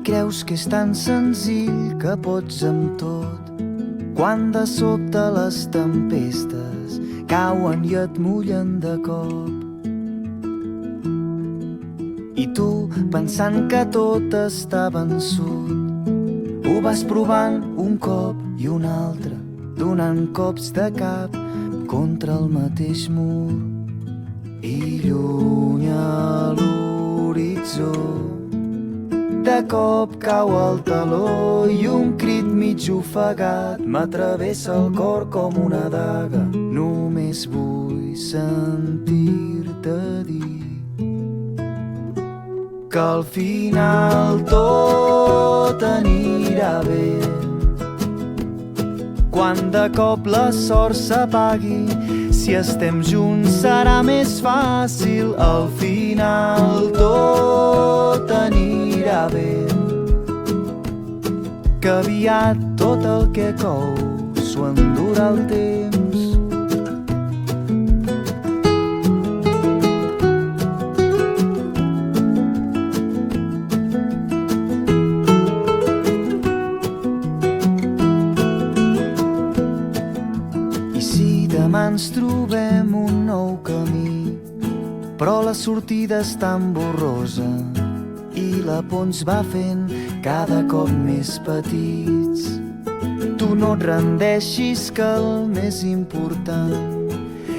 creus que és tan senzill que pots amb tot, quan de sobte les tempestes cauen i et mullen de cop. I tu, pensant que tot està vençut, ho vas provant un cop i un altre, donant cops de cap contra el mateix mur. I lluny a l'horitzó de cop cau el taló i un crit mig ofegat m'atravessa el cor com una daga. Només vull sentir-te dir que al final tot anirà bé, quan de cop la sort s'apagui. Si estem junts serà més fàcil, al final tot anirà bé, que aviat tot el que cou s'ho endurà el temps. Demà ens trobem un nou camí, però la sortida és tan borrosa i la por ens va fent cada cop més petits. Tu no et rendeixis, que el més important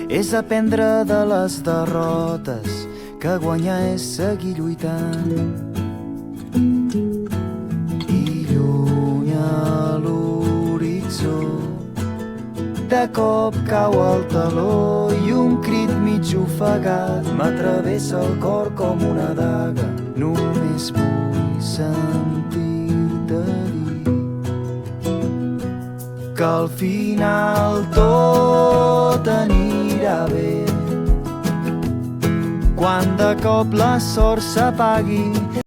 és aprendre de les derrotes, que guanyar és seguir lluitant. I lluny a l'horitzó de cop cau el taló i un crit mig ofegat m'atravessa el cor com una daga. Només vull sentir-te dir que al final tot anirà bé, quan de cop la sort s'apagui.